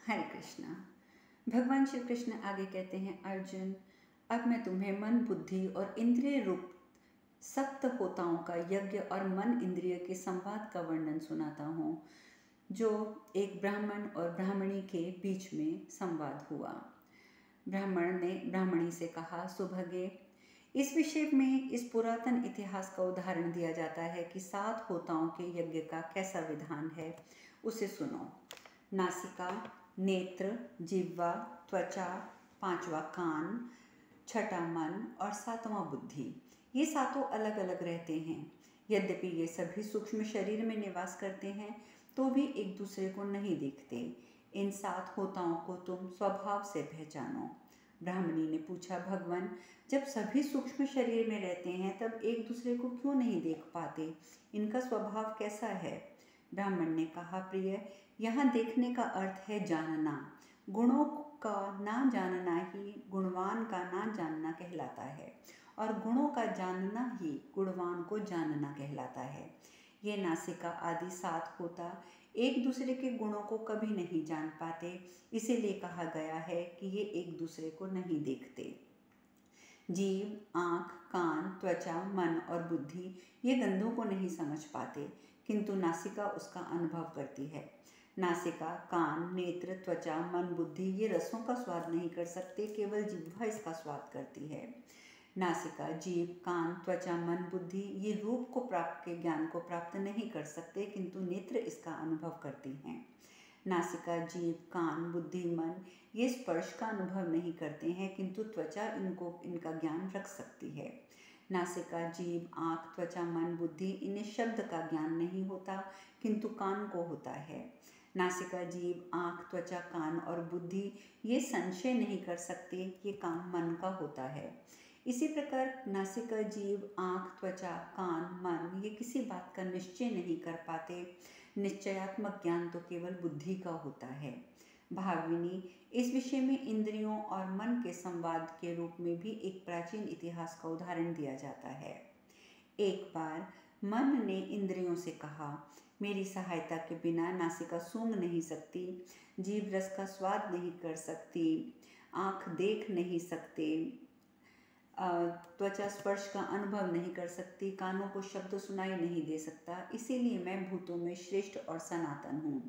हरे कृष्णा। भगवान श्री कृष्ण आगे कहते हैं, अर्जुन, अब मैं तुम्हें मन, बुद्धि और इंद्रिय रूप सप्त होताओं का यज्ञ और मन इंद्रिय के संवाद का वर्णन सुनाता हूँ, जो एक ब्राह्मण और ब्राह्मणी के बीच में संवाद हुआ। ब्राह्मण ने ब्राह्मणी से कहा, सुभगे, इस विषय में इस पुरातन इतिहास का उदाहरण दिया जाता है कि 7 होताओं के यज्ञ का कैसा विधान है, उसे सुनो। नासिका, नेत्र, जिह्वा, त्वचा, 5वां कान, 6ठा मन और 7वां बुद्धि, ये सातों अलग अलग रहते हैं। यद्यपि ये सभी सूक्ष्म शरीर में निवास करते हैं तो भी एक दूसरे को नहीं देखते। इन 7 होताओं को तुम स्वभाव से पहचानो। ब्राह्मणी ने पूछा, भगवान, जब सभी सूक्ष्म शरीर में रहते हैं तब एक दूसरे को क्यों नहीं देख पाते? इनका स्वभाव कैसा है? ब्राह्मण ने कहा, प्रिय, यहाँ देखने का अर्थ है जानना। गुणों का ना जानना ही गुणवान का ना जानना कहलाता है, और गुणों का जानना ही गुणवान को जानना कहलाता है। ये नासिका आदि 7 होता एक दूसरे के गुणों को कभी नहीं जान पाते, इसीलिए कहा गया है कि ये एक दूसरे को नहीं देखते। जीव, आँख, कान, त्वचा, मन और बुद्धि ये गंधों को नहीं समझ पाते, किंतु नासिका उसका अनुभव करती है। नासिका, कान, नेत्र, त्वचा, मन, बुद्धि ये रसों का स्वाद नहीं कर सकते, केवल जिह्वा इसका स्वाद करती है। नासिका, जीव, कान, त्वचा, मन, बुद्धि ये रूप को प्राप्त के ज्ञान को प्राप्त नहीं कर सकते, किंतु नेत्र इसका अनुभव करती हैं। नासिका, जीव, कान, बुद्धि, मन ये स्पर्श का अनुभव नहीं करते हैं, किंतु त्वचा इनका ज्ञान रख सकती है। नासिका, जीव, आँख, त्वचा, मन, बुद्धि इन्हें शब्द का ज्ञान नहीं होता, किंतु कान को होता है। नासिका, जीव, आँख, त्वचा, कान और बुद्धि ये संशय नहीं कर सकते, ये काम मन का होता है। इसी प्रकार नासिका, जीव, आँख, त्वचा, कान, मन ये किसी बात का निश्चय नहीं कर पाते। निश्चयात्मक ज्ञान तो केवल बुद्धि का होता है। भाविनी, इस विषय में इंद्रियों और मन के संवाद के रूप में भी एक प्राचीन इतिहास का उदाहरण दिया जाता है। एक बार मन ने इंद्रियों से कहा, मेरी सहायता के बिना नासिका सूंघ नहीं सकती, जीभ रस का स्वाद नहीं कर सकती, आँख देख नहीं सकते, त्वचा स्पर्श का अनुभव नहीं कर सकती, कानों को शब्द सुनाई नहीं दे सकता, इसीलिए मैं भूतों में श्रेष्ठ और सनातन हूँ।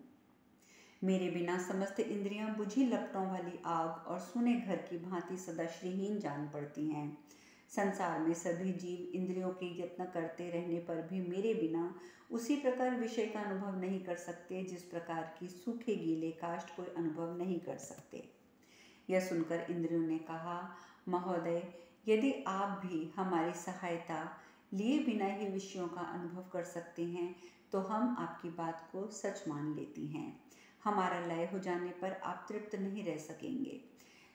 मेरे बिना समस्त इंद्रियां बुझी लपटों वाली आग और सुने घर की भांति सदा श्रीहीन जान पड़ती हैं। संसार में सभी जीव इंद्रियों के यत्न करते रहने पर भी मेरे बिना उसी प्रकार विषय का अनुभव नहीं कर सकते जिस प्रकार की सूखे गीले काष्ठ कोई अनुभव नहीं कर सकते। यह सुनकर इंद्रियों ने कहा, महोदय, यदि आप भी हमारी सहायता लिए बिना ही विषयों का अनुभव कर सकते हैं तो हम आपकी बात को सच मान लेती हैं। हमारा लय हो जाने पर आप तृप्त नहीं रह सकेंगे।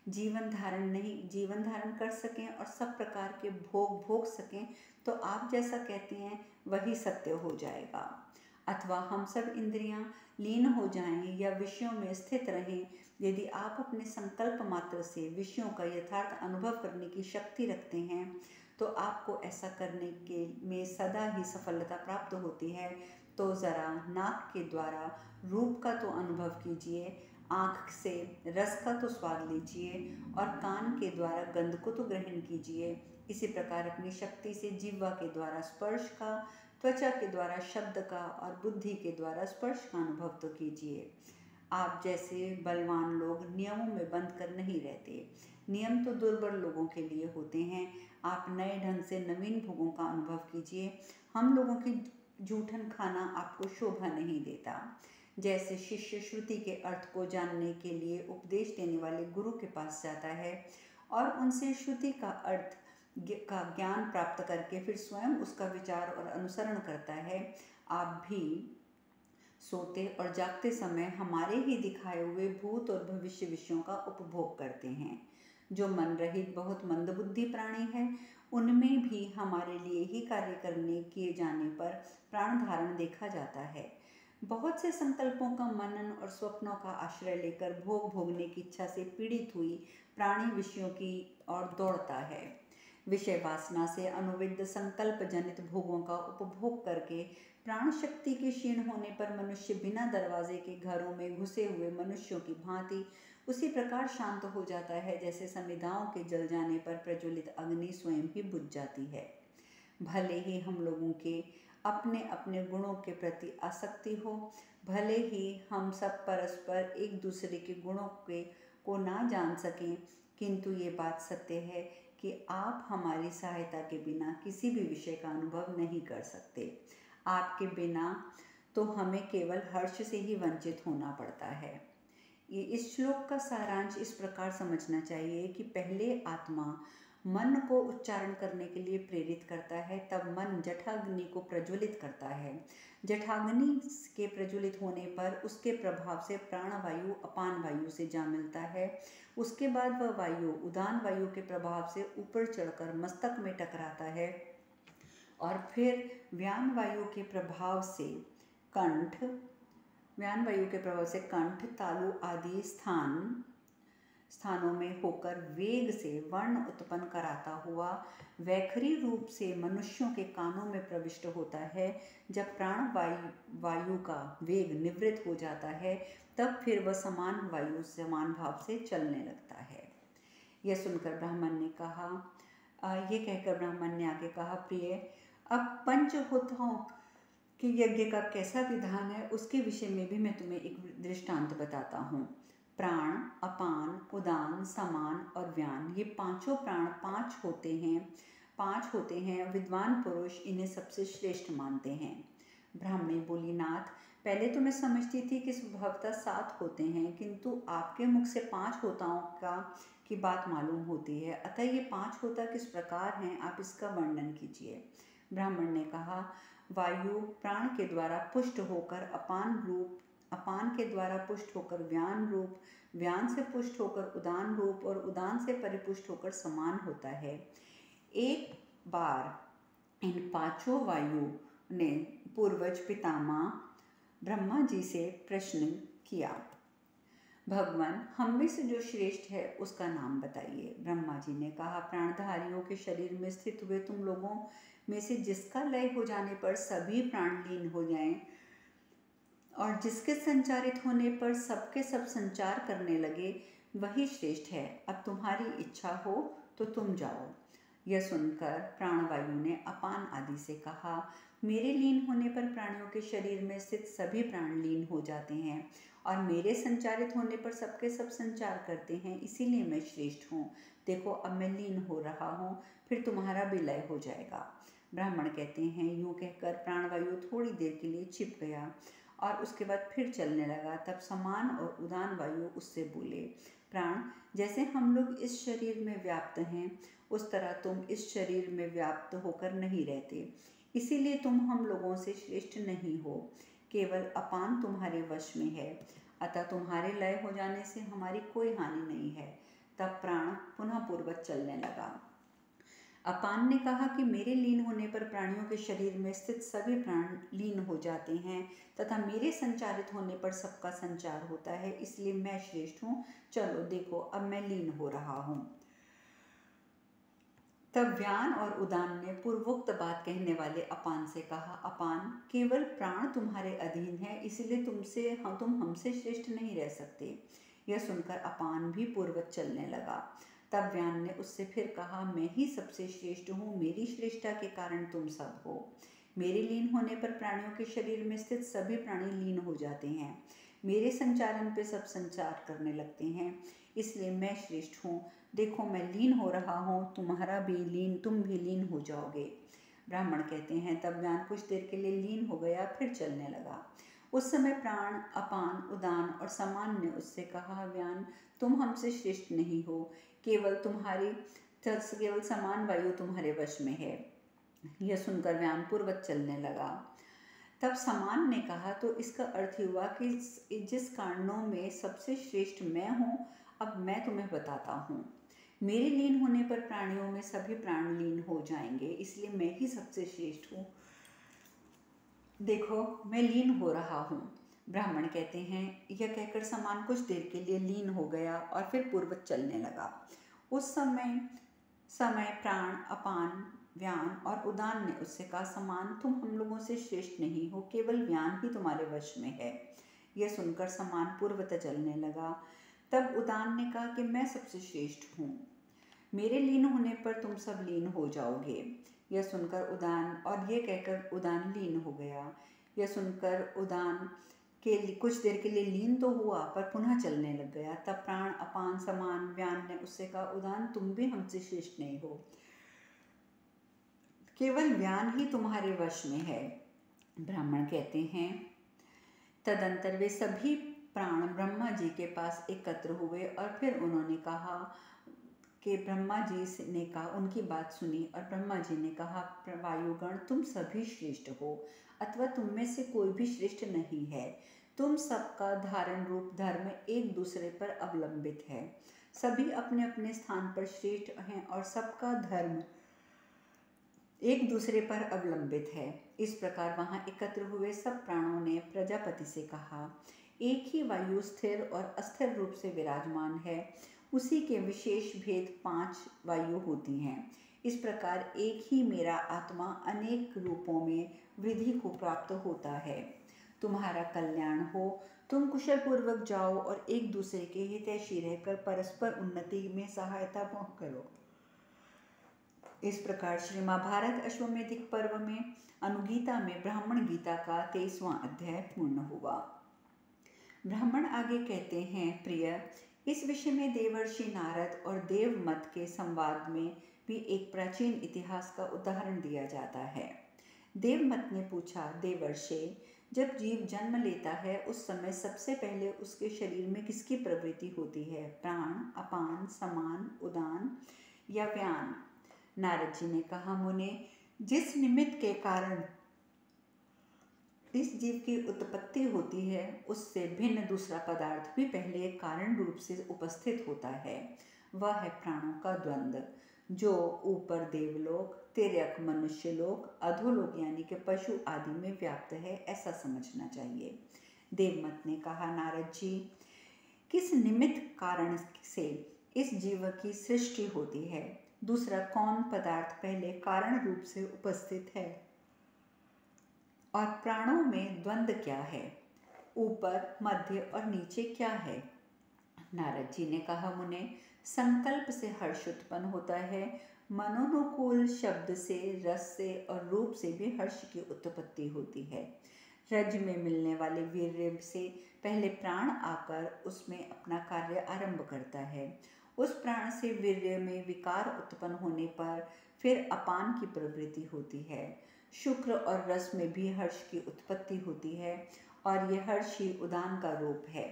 जीवन धारण कर सकें और सब प्रकार के भोग सकें तो आप जैसा कहते हैं वही सत्य हो जाएगा। अथवा हम सब इंद्रियां लीन हो जाएं या विषयों में स्थित रहें, यदि आप अपने संकल्प मात्र से विषयों का यथार्थ अनुभव करने की शक्ति रखते हैं तो आपको ऐसा करने के में सदा ही सफलता प्राप्त होती है। तो ज़रा नाक के द्वारा रूप का तो अनुभव कीजिए, आँख से रस का तो स्वाद लीजिए और कान के द्वारा गंध को तो ग्रहण कीजिए। इसी प्रकार अपनी शक्ति से जिह्वा के द्वारा स्पर्श का, त्वचा के द्वारा शब्द का और बुद्धि के द्वारा स्पर्श का अनुभव तो कीजिए। आप जैसे बलवान लोग नियमों में बंध कर नहीं रहते। नियम तो दुर्बल लोगों के लिए होते हैं। आप नए ढंग से नवीन भोगों का अनुभव कीजिए। हम लोगों की जूठन खाना आपको शोभा नहीं देता। जैसे शिष्य श्रुति के अर्थ को जानने के लिए उपदेश देने वाले गुरु के पास जाता है और उनसे श्रुति का अर्थ का ज्ञान प्राप्त करके फिर स्वयं उसका विचार और अनुसरण करता है, आप भी सोते और जागते समय हमारे ही दिखाए हुए भूत और भविष्य विषयों का उपभोग करते हैं। जो मन रहित बहुत मंदबुद्धि प्राणी है, उनमें भी हमारे लिए ही कार्य करने किए जाने पर प्राण धारण देखा जाता है। बहुत से संकल्पों का मनन और स्वप्नों का आश्रय लेकर भोग भोगने की इच्छा से पीड़ित हुई प्राणी विषयों की ओर दौड़ता है। विषय वासना से अनुविद्ध संकल्प जनित भोगों का उपभोग करके प्राण शक्ति के क्षीण होने पर मनुष्य बिना दरवाजे के घरों में घुसे हुए मनुष्यों की भांति उसी प्रकार शांत हो जाता है जैसे समिधाओं के जल जाने पर प्रज्वलित अग्नि स्वयं ही बुझ जाती है। भले ही हम लोगों के अपने अपने गुणों के प्रति आसक्ति हो, भले ही हम सब परस्पर एक दूसरे के गुणों को ना जान सकें, किंतु ये बात सत्य है कि आप हमारी सहायता के बिना किसी भी विषय का अनुभव नहीं कर सकते। आपके बिना तो हमें केवल हर्ष से ही वंचित होना पड़ता है। ये इस श्लोक का सारांश इस प्रकार समझना चाहिए कि पहले आत्मा मन को उच्चारण करने के लिए प्रेरित करता है, तब मन जठाग्नि को प्रज्वलित करता है। जठाग्नि के प्रज्वलित होने पर उसके प्रभाव से प्राणवायु अपान वायु से जा मिलता है। उसके बाद वह वायु उदान वायु के प्रभाव से ऊपर चढ़कर मस्तक में टकराता है और फिर व्यान वायु के प्रभाव से कंठ, तालु आदि स्थानों में होकर वेग से वर्ण उत्पन्न कराता हुआ वैखरी रूप से मनुष्यों के कानों में प्रविष्ट होता है। जब प्राण वायु का वेग निवृत्त हो जाता है, तब फिर वह समान वायु समान भाव से चलने लगता है। यह सुनकर ब्राह्मण ने कहा, ये कहकर ब्राह्मण ने आगे कहा, प्रिय, अब पंचभूतों के यज्ञ का कैसा विधान है उसके विषय में भी मैं तुम्हें एक दृष्टांत बताता हूँ। प्राण, अपान, उदान, समान और व्यान, ये पांचों प्राण पांच होते हैं। विद्वान पुरुष इन्हें सबसे श्रेष्ठ मानते हैं। ब्राह्मणी बोली, नाथ, पहले तो मैं समझती थी कि स्वभावतः 7 होते हैं, किंतु आपके मुख से 5 होताओं की बात मालूम होती है, अतः ये 5 होता किस प्रकार हैं, आप इसका वर्णन कीजिए। ब्राह्मण ने कहा, वायु प्राण के द्वारा पुष्ट होकर अपान के द्वारा पुष्ट होकर व्यान रूप, व्यान से पुष्ट होकर उदान रूप और उदान से परिपुष्ट होकर समान होता है। एक बार इन 5 वायु ने पूर्वज पितामह ब्रह्मा जी से प्रश्न किया, भगवान, हम में से जो श्रेष्ठ है उसका नाम बताइए। ब्रह्मा जी ने कहा, प्राणधारियों के शरीर में स्थित हुए तुम लोगों में से जिसका लय हो जाने पर सभी प्राण लीन हो जाएं और जिसके संचारित होने पर सबके सब संचार करने लगे, वही श्रेष्ठ है। अब तुम्हारी इच्छा हो तो तुम जाओ। यह सुनकर प्राणवायु ने अपान आदि से कहा, मेरे लीन होने पर प्राणियों के शरीर में स्थित सभी प्राण लीन हो जाते हैं और मेरे संचारित होने पर सबके सब संचार करते हैं, इसीलिए मैं श्रेष्ठ हूँ। देखो, अब मैं लीन हो रहा हूँ, फिर तुम्हारा भी लय हो जाएगा। ब्राह्मण कहते हैं, यूँ कहकर प्राणवायु थोड़ी देर के लिए छिप गया और उसके बाद फिर चलने लगा। तब समान और उदान वायु उससे बोले, प्राण, जैसे हम लोग इस शरीर में व्याप्त हैं, उस तरह तुम इस शरीर में व्याप्त होकर नहीं रहते, इसीलिए तुम हम लोगों से श्रेष्ठ नहीं हो। केवल अपान तुम्हारे वश में है, अतः तुम्हारे लय हो जाने से हमारी कोई हानि नहीं है। तब प्राण पुनः पूर्वत चलने लगा। अपान ने कहा कि मेरे लीन होने पर प्राणियों के शरीर में स्थित सभी प्राण लीन हो जाते हैं तथा मेरे संचारित होने पर सबका संचार होता है, इसलिए मैं श्रेष्ठ हूँ। चलो देखो, अब मैं लीन हो रहा हूँ। तब व्यान और उदान ने पूर्वोक्त बात कहने वाले अपान से कहा, अपान, केवल प्राण तुम्हारे अधीन है, इसलिए तुम हमसे श्रेष्ठ नहीं रह सकते। यह सुनकर अपान भी पूर्वत चलने लगा। तब व्यान ने उससे फिर कहा, मैं ही सबसे श्रेष्ठ हूँ, मेरी श्रेष्ठता के कारण तुम सब हो। मेरे लीन होने पर प्राणियों के शरीर में स्थित सभी प्राणी लीन हो जाते हैं, मेरे संचारण पे सब संचार करने लगते हैं, इसलिए मैं श्रेष्ठ हूँ। देखो, मैं लीन हो रहा हूँ, तुम भी लीन हो जाओगे। ब्राह्मण कहते हैं, तब व्यान कुछ देर के लिए लीन हो गया, फिर चलने लगा। उस समय प्राण, अपान, उदान और समान ने उससे कहा, व्यान, तुम हमसे श्रेष्ठ नहीं हो, केवल समान वायु तुम्हारे वश में है। यह सुनकर व्यान पूर्वत चलने लगा। तब समान ने कहा, तो इसका अर्थ हुआ कि जिस कारणों में सबसे श्रेष्ठ मैं हूँ, अब मैं तुम्हें बताता हूँ। मेरे लीन होने पर प्राणियों में सभी प्राण लीन हो जाएंगे, इसलिए मैं ही सबसे श्रेष्ठ हूँ। देखो, मैं लीन हो रहा हूँ। ब्राह्मण कहते हैं, यह कहकर समान कुछ देर के लिए लीन हो गया और फिर पूर्वत चलने लगा। उस समय प्राण, अपान व्यान और उदान ने उससे कहा, समान तुम हम लोगों से श्रेष्ठ नहीं हो, केवल व्यान ही तुम्हारे वश में है। यह सुनकर समान पूर्वतः चलने लगा। तब उदान ने कहा कि मैं सबसे श्रेष्ठ हूँ, मेरे लीन होने पर तुम सब लीन हो जाओगे। यह सुनकर उदान, और यह कहकर उदान लीन हो गया। यह सुनकर उदान कुछ देर के लिए लीन तो हुआ पर पुनः चलने लग गया। तब प्राण, अपान, समान, व्यान ने उससे कहा, उदान तुम भी हमसे श्रेष्ठ नहीं हो, केवल व्यान ही तुम्हारे वश में है। ब्राह्मण कहते हैं, तदंतर वे सभी प्राण ब्रह्मा जी के पास एकत्र हुए और फिर उन्होंने कहा कि ब्रह्मा जी ने कहा, उनकी बात सुनी और ब्रह्मा जी ने कहा, वायुगण तुम सभी श्रेष्ठ हो, अथवा तुम में से कोई भी श्रेष्ठ नहीं है। तुम सबका धारण रूप धर्म एक दूसरे पर अवलंबित है। सभी अपने अपने स्थान पर श्रेष्ठ हैं और सबका धर्म एक दूसरे पर अवलंबित है। इस प्रकार वहां एकत्र हुए सब प्राणों ने प्रजापति से कहा, एक ही वायु स्थिर और अस्थिर रूप से विराजमान है, उसी के विशेष भेद 5 वायु होती हैं। इस प्रकार एक ही मेरा आत्मा अनेक रूपों में वृद्धि को प्राप्त होता है। तुम्हारा कल्याण हो, तुम कुशल पूर्वक जाओ और एक दूसरे के हितैषी रहकर परस्पर उन्नति में सहायता करो। इस प्रकार श्री महाभारत अश्वमेधिक पर्व में अनुगीता में ब्राह्मण गीता का 23वां अध्याय पूर्ण हुआ। ब्राह्मण आगे कहते हैं, प्रिय, इस विषय में देवर्षि नारद और देव मत के संवाद में भी एक प्राचीन इतिहास का उदाहरण दिया जाता है। देव मत ने पूछा, देवर्षि, जब जीव जन्म लेता है उस समय सबसे पहले उसके शरीर में किसकी प्रवृत्ति होती है, प्राण, अपान, समान, उदान या व्यान? नारद जी ने कहा, मुने, जिस निमित्त के कारण इस जीव की उत्पत्ति होती है उससे भिन्न दूसरा पदार्थ भी पहले कारण रूप से उपस्थित होता है। वह है प्राणों का द्वंद्व, जो ऊपर देवलोक, तिर्यक मनुष्य लोक, अधोलोक यानी कि पशु आदि में व्याप्त है, ऐसा समझना चाहिए। देवमत ने कहा, नारद जी, किस निमित्त कारण से इस जीव की सृष्टि होती है? दूसरा कौन पदार्थ पहले कारण रूप से उपस्थित है? और प्राणों में द्वंद्व क्या है? ऊपर, मध्य और नीचे क्या है? नारद जी ने कहा, मुने, संकल्प से हर्ष उत्पन्न होता है, मनोनुकूल शब्द से, रस से और रूप से भी हर्ष की उत्पत्ति होती है। रज में मिलने वाले वीर्य से पहले प्राण आकर उसमें अपना कार्य आरंभ करता है। उस प्राण से वीर्य में विकार उत्पन्न होने पर फिर अपान की प्रवृत्ति होती है। शुक्र और रस में भी हर्ष की उत्पत्ति होती है और यह हर्ष ही उदान का रूप है।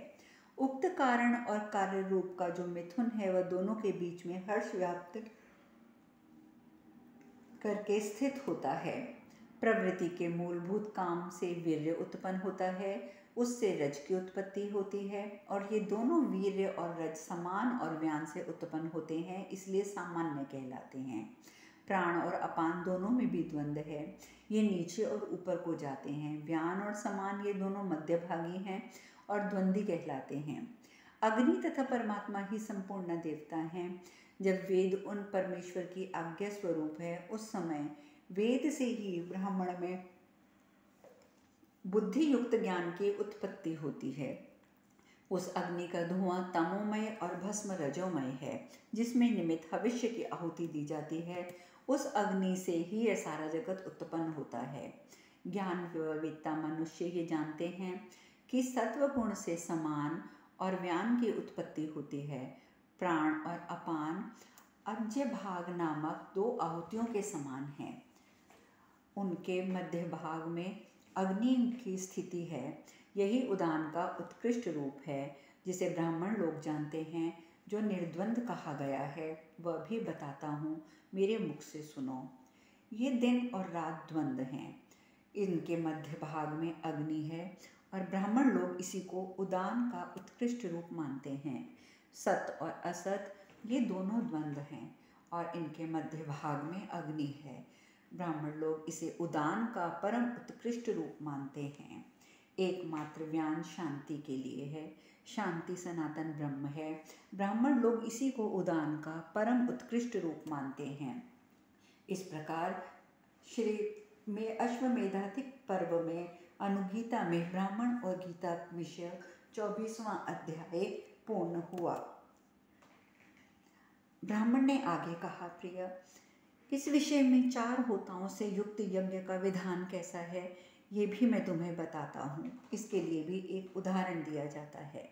उक्त कारण और कार्य रूप का जो मिथुन है वह दोनों के बीच में हर्ष व्याप्त करके स्थित होता है। प्रवृत्ति के मूलभूत काम से वीर्य उत्पन्न होता है, उससे रज की उत्पत्ति होती है और ये दोनों वीर्य और रज समान और व्यान से उत्पन्न होते हैं, इसलिए सामान्य कहलाते हैं। प्राण और अपान दोनों में भी द्वंद्व है, ये नीचे और ऊपर को जाते हैं। व्यान और समान ये दोनों मध्यभागी हैं और द्वंद्वी कहलाते हैं। अग्नि तथा परमात्मा ही संपूर्ण देवता हैं। जब वेद उन परमेश्वर की आज्ञा स्वरूप है, उस समय वेद से ही ब्राह्मण में बुद्धि युक्त ज्ञान की उत्पत्ति होती है। उस अग्नि का धुआं तमोमय और भस्म रजोमय है, जिसमें निमित्त भविष्य की आहुति दी जाती है। उस अग्नि से ही यह सारा जगत उत्पन्न होता है। ज्ञान विवेकता मनुष्य ये जानते हैं कि सत्व गुण से समान और व्यान की उत्पत्ति होती है। प्राण और अपान अज्य भाग नामक 2 आहुतियों के समान हैं। उनके मध्य भाग में अग्नि की स्थिति है। यही उदान का उत्कृष्ट रूप है, जिसे ब्राह्मण लोग जानते हैं, जो निर्द्वंद कहा गया है। वह भी बताता हूँ, मेरे मुख से सुनो। ये दिन और रात द्वंद हैं। इनके मध्य भाग में अग्नि है और ब्राह्मण लोग इसी को उदान का उत्कृष्ट रूप मानते हैं। सत और असत ये दोनों द्वंद हैं और इनके मध्य भाग में अग्नि है। ब्राह्मण लोग इसे उदान का परम उत्कृष्ट रूप मानते हैं। एकमात्र व्यान शांति के लिए है। शांति सनातन ब्रह्म है। ब्राह्मण लोग इसी को उदान का परम उत्कृष्ट रूप मानते हैं। इस प्रकार श्री में अश्वमेधाधिक पर्व में अनुगीता में ब्राह्मण और गीता विषय 24वां अध्याय पूर्ण हुआ। ब्राह्मण ने आगे कहा, प्रिय, इस विषय में 4 होताओं से युक्त यज्ञ का विधान कैसा है ये भी मैं तुम्हें बताता हूँ। इसके लिए भी एक उदाहरण दिया जाता है।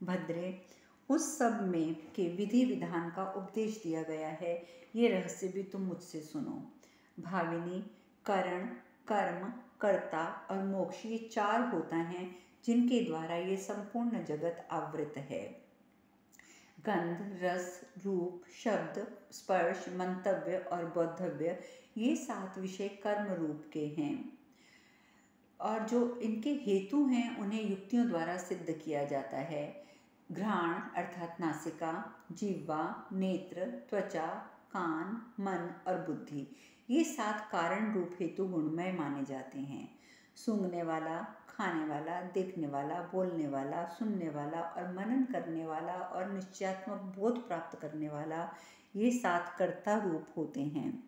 भद्रे, उस सब में के विधि विधान का उपदेश दिया गया है, ये रहस्य भी तुम मुझसे सुनो। भाविनी, करण, कर्म, कर्ता और मोक्ष, ये 4 होता हैं जिनके द्वारा ये संपूर्ण जगत आवृत है। गंध, रस, रूप, शब्द, स्पर्श, मंतव्य और बोद्धव्य, ये 7 विषय कर्म रूप के हैं और जो इनके हेतु हैं उन्हें युक्तियों द्वारा सिद्ध किया जाता है। घ्राण अर्थात नासिका, जिह्वा, नेत्र, त्वचा, कान, मन और बुद्धि, ये 7 कारण रूप हेतु गुणमय माने जाते हैं। सूंघने वाला, खाने वाला, देखने वाला, बोलने वाला, सुनने वाला और मनन करने वाला और निश्चयात्मक बोध प्राप्त करने वाला, ये 7 कर्ता रूप होते हैं।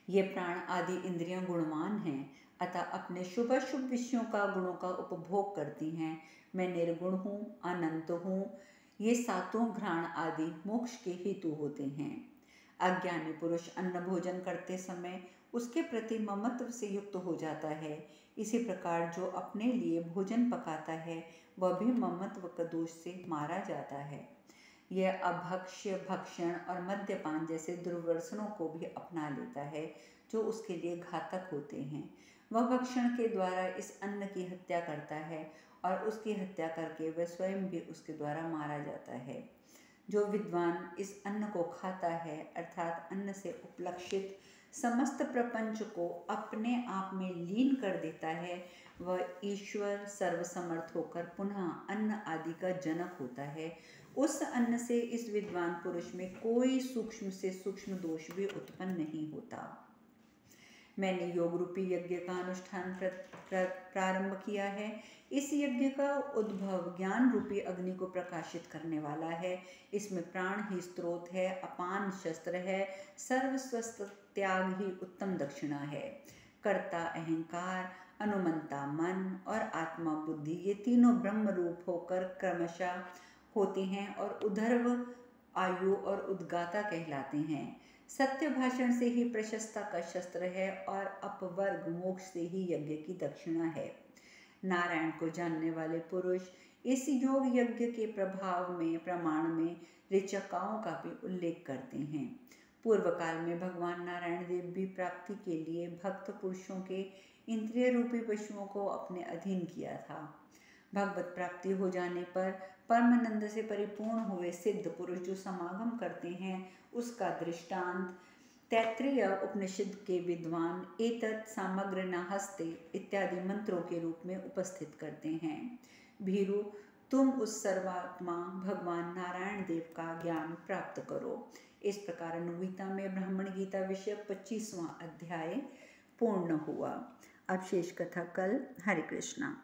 ये प्राण आदि इंद्रियां गुणवान हैं, अतः अपने शुभ अशुभ विषयों का गुणों का उपभोग करती हैं। मैं निर्गुण हूँ, अनंत हूँ। ये 7 घ्राण आदि मोक्ष के हेतु होते हैं। अज्ञानी पुरुष अन्न भोजन करते समय उसके प्रति ममत्व से युक्त हो जाता है। इसी प्रकार जो अपने लिए भोजन पकाता है वह भी ममत्व का दोष से मारा जाता है। यह अभक्ष्य, भक्षण और मद्यपान जैसे दुर्व्यसनों को भी अपना लेता है जो उसके लिए घातक होते हैं। वह भक्षण के द्वारा इस अन्न की हत्या करता है और उसकी हत्या करके वह स्वयं भी उसके द्वारा मारा जाता है। जो विद्वान इस अन्न को खाता है अर्थात अन्न से उपलक्षित समस्त प्रपंच को अपने आप में लीन कर देता है, वह ईश्वर सर्वसमर्थ होकर पुनः अन्न आदि का जनक होता है। उस अन्न से इस विद्वान पुरुष में कोई सूक्ष्म से सूक्ष्म दोष भी उत्पन्न नहीं होता। मैंने योग रूपी यज्ञ का अनुष्ठान प्रारंभ किया है। इस यज्ञ का उद्भव ज्ञान रूपी अग्नि को प्रकाशित करने वाला है। इसमें प्राण ही स्रोत है, अपान शस्त्र है, सर्वस्व त्याग ही उत्तम दक्षिणा है। कर्ता अहंकार, अनुमंता मन और आत्मा बुद्धि, ये तीनों ब्रह्म रूप होकर क्रमशः होते हैं और उधर्व, आयु और उद्गाता कहलाते हैं। सत्य भाषण से ही प्रशस्ता का शस्त्र है और अपवर्ग मोक्ष से ही यज्ञ की दक्षिणा है। नारायण को जानने वाले पुरुष इस योग यज्ञ के प्रभाव में प्रमाण में ऋचकाओं का भी उल्लेख करते हैं। पूर्व काल में भगवान नारायण देव भी प्राप्ति के लिए भक्त पुरुषों के इंद्रिय रूपी पशुओं को अपने अधीन किया था। भगवत प्राप्ति हो जाने पर परमानंद से परिपूर्ण हुए सिद्ध पुरुष जो समागम करते हैं उसका दृष्टांत तैत्तिरीय उपनिषद के विद्वान एतत् समग्र न हस्ते इत्यादि मंत्रों के रूप में उपस्थित करते हैं। भीरु, तुम उस सर्वात्मा भगवान नारायण देव का ज्ञान प्राप्त करो। इस प्रकार अनुगीता में ब्राह्मण गीता विषय 25वां अध्याय पूर्ण हुआ। अब शेष कथा कल। हरे कृष्णा।